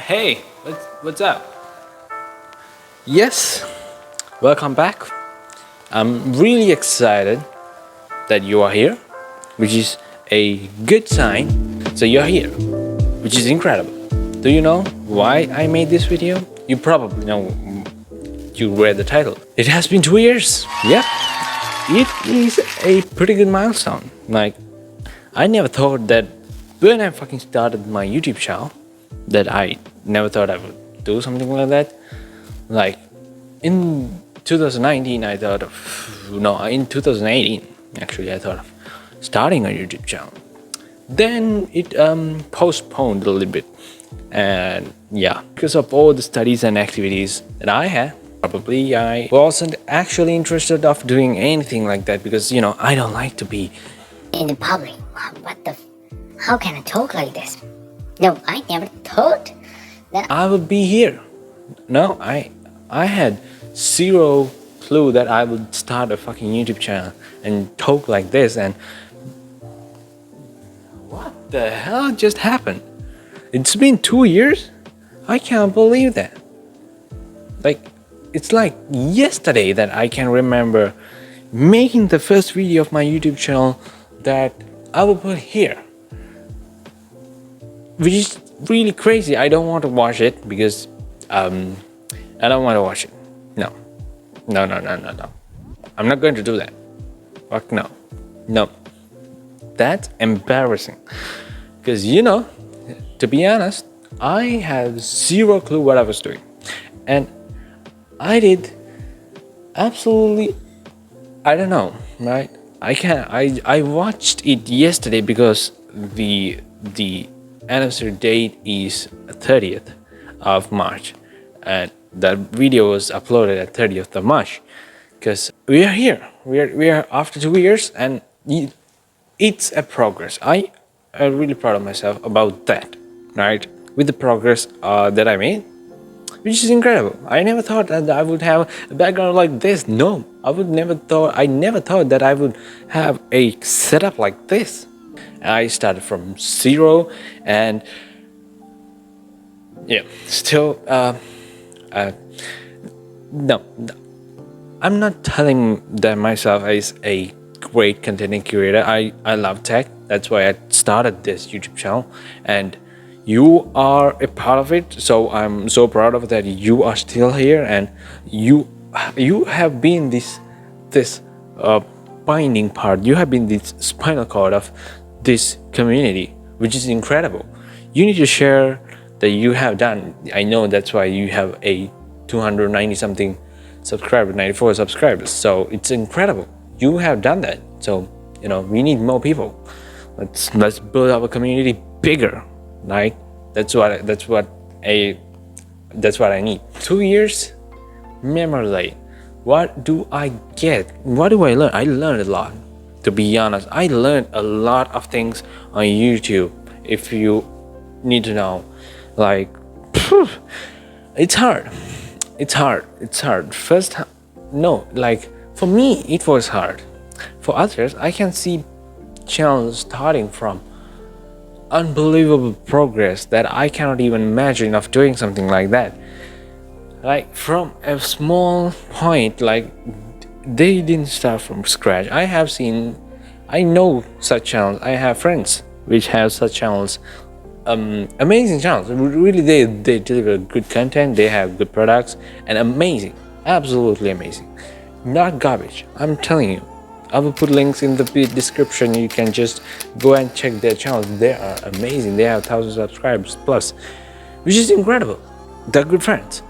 Hey, what's up? Yes, welcome back. I'm really excited that you are here, which is a good sign. So you're here, which is incredible. Do you know why I made this video? You probably know. You read the title. It has been 2 years. Yeah, it is a pretty good milestone. Like, I never thought that when I fucking started my YouTube channel, that I never thought I would do something like that. Like, in 2019, I thought of, no, in 2018, actually, I thought of starting a YouTube channel. Then it postponed a little bit. And yeah, because of all the studies and activities that I had, probably I wasn't actually interested of doing anything like that because, I don't like to be in the public. How can I talk like this? No, I never thought that I would be here. No, I had zero clue that I would start a fucking YouTube channel and talk like this. And what the hell just happened? It's been 2 years? I can't believe that. Like, it's like yesterday that I can remember making the first video of my YouTube channel that I will put here, which is really crazy. I don't want to watch it because I don't want to watch it. No. I'm not going to do that. Fuck no. That's embarrassing. Because to be honest, I have zero clue what I was doing, and I did absolutely, I don't know, right? I watched it yesterday because the anniversary date is 30th of March, and that video was uploaded at 30th of March because we are here. We are after 2 years, and it's a progress. I am really proud of myself about that, right? With the progress that I made, which is incredible. I never thought that I would have a background like this. No, I never thought that I would have a setup like this. I started from zero, and yeah, still, no, I'm not telling that myself as a great content creator. I love tech. That's why I started this YouTube channel, and you are a part of it. So I'm so proud of that. You are still here, and you have been this binding part. You have been this spinal cord of this community, which is incredible. You need to share that you have done. I know that's why you have a 290 something subscribers, 94 subscribers. So it's incredible. You have done that. So we need more people. Let's build our community bigger. Like that's what I need. 2 years, memory lane. What do I get? What do I learn? I learned a lot. To be honest, I learned a lot of things on YouTube. If you need to know, like, it's hard. First, no, like for me, it was hard. For others, I can see channels starting from unbelievable progress that I cannot even imagine of doing something like that. Like from a small point, like they didn't start from scratch. I know such channels. I have friends which have such channels, amazing channels. Really, they deliver good content. They have good products and amazing, absolutely amazing, not garbage. I'm telling you. I will put links in the description. You can just go and check their channels. They are amazing. They have 1,000 subscribers plus, which is incredible. They're good friends.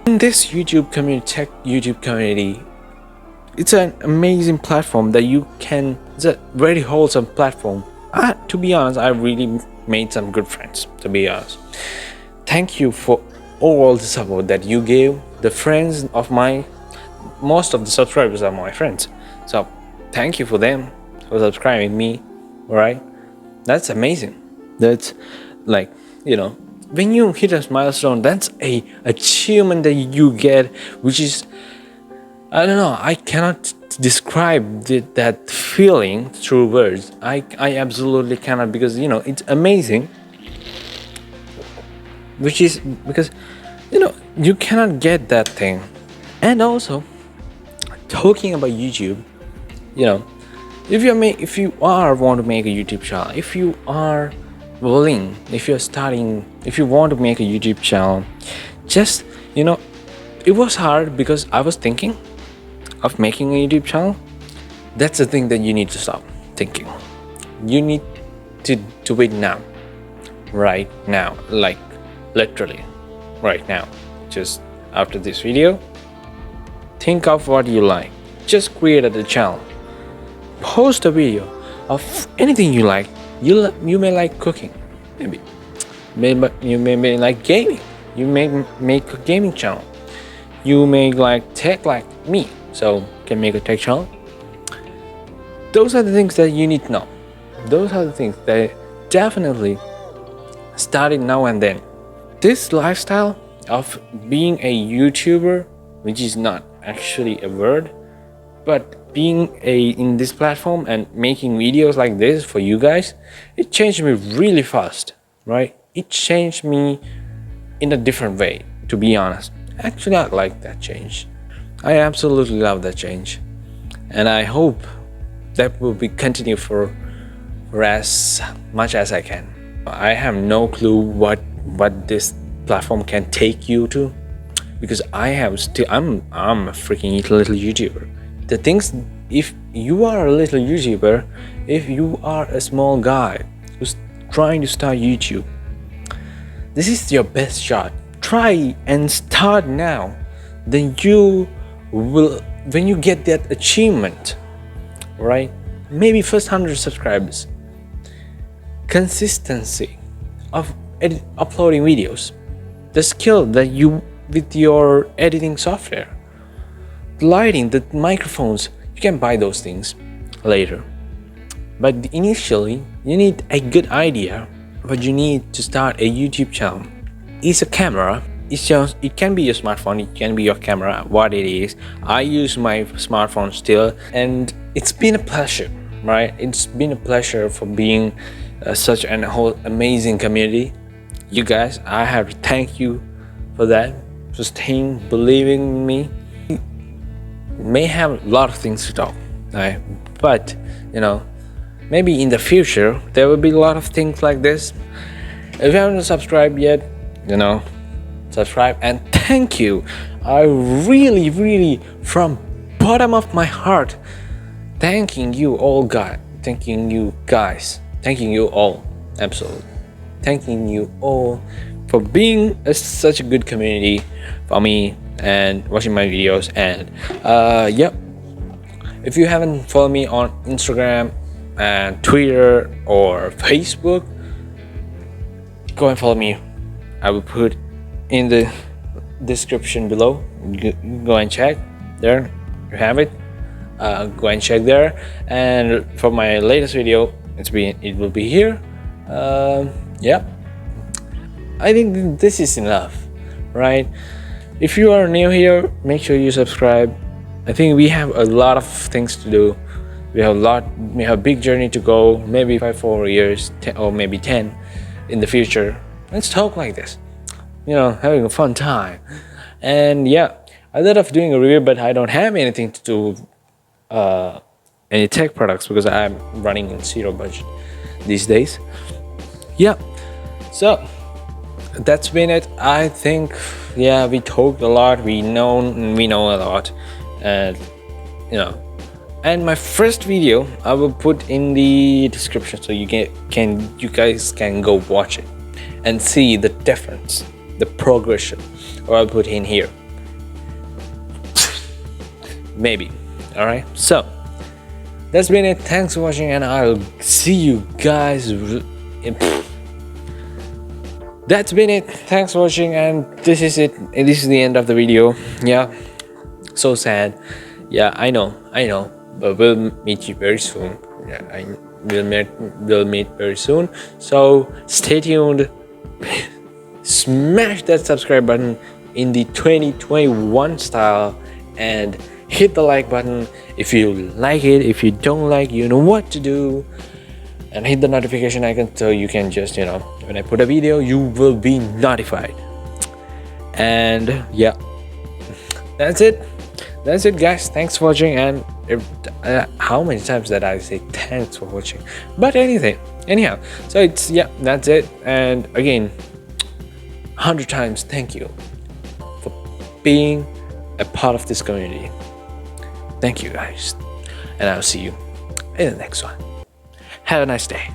In this YouTube community, tech YouTube community, it's an amazing platform that you can. It's a very wholesome platform. To be honest, I really made some good friends. To be honest, thank you for all the support that you gave. The friends of most of the subscribers are my friends. So thank you for them for subscribing me. All right, that's amazing. That's like when you hit a milestone, that's a achievement that you get, which is, I don't know, I cannot describe that feeling through words. I absolutely cannot, because it's amazing. which is because you cannot get that thing. And also, talking about YouTube, you know if you are want to make a YouTube channel, if you are willing, if you want to make a YouTube channel, just it was hard because I was thinking of making a YouTube channel. That's the thing that you need to stop thinking. You need to do it now, right now, like literally right now. Just after this video, think of what you like, just create a channel, post a video of anything you like. You may like cooking, maybe you may like gaming. You may make a gaming channel. You may like tech like me, so can make a tech channel. Those are the things that you need to know. Those are the things that definitely started now and then. This lifestyle of being a YouTuber, which is not actually a word, but being in this platform and making videos like this for you guys, it changed me really fast, right? It changed me in a different way, to be honest. Actually, I like that change. I absolutely love that change, and I hope that will be continue for as much as I can. I have no clue what this platform can take you to, because I'm a freaking little YouTuber. The things, if you are a little YouTuber, if you are a small guy who's trying to start YouTube, this is your best shot. Try and start now. Then you will, when you get that achievement, right? Maybe first 100 subscribers, consistency of uploading videos, the skill that you with your editing software, the lighting, the microphones, you can buy those things later. But initially, you need a good idea. But you need to start a YouTube channel. It's a camera. It can be your smartphone, it can be your camera, what it is. I use my smartphone still, and it's been a pleasure, right? It's been a pleasure for being such an whole amazing community. You guys, I have to thank you for that, for staying, believing in me. May have a lot of things to talk, right? But maybe in the future there will be a lot of things like this. If you haven't subscribed yet, subscribe, and thank you. I really from bottom of my heart thanking you all, guys, thanking you all, absolutely thanking you all for being such a good community for me and watching my videos. And if you haven't followed me on Instagram and Twitter or Facebook, go and follow me. I will put in the description below. Go and check there. You have it. Go and check there. And for my latest video, it will be here. I think this is enough, right? If you are new here, make sure you subscribe. I think we have a lot of things to do. We have a big journey to go, maybe 5-4 years, 10, or maybe 10 in the future. Let's talk like this, having a fun time. And I thought of doing a review, but I don't have anything to do any tech products because I'm running in zero budget these days. So that's been it. I think we talked a lot, we know a lot, and and my first video I will put in the description, so you guys can go watch it and see the difference, the progression, or I'll put in here maybe. All right, so that's been it. Thanks for watching, and I'll see you guys that's been it. Thanks for watching, and this is it. This is the end of the video. So sad. I know, but we'll meet you very soon. We'll meet very soon, so stay tuned. Smash that subscribe button in the 2021 style, and hit the like button if you like it. If you don't like, you know what to do, and hit the notification icon so you can just When I put a video, you will be notified. And yeah, that's it guys. Thanks for watching. And how many times that I say thanks for watching, but anyhow, so it's, yeah, that's it. And again, 100 times thank you for being a part of this community. Thank you guys, and I'll see you in the next one. Have a nice day.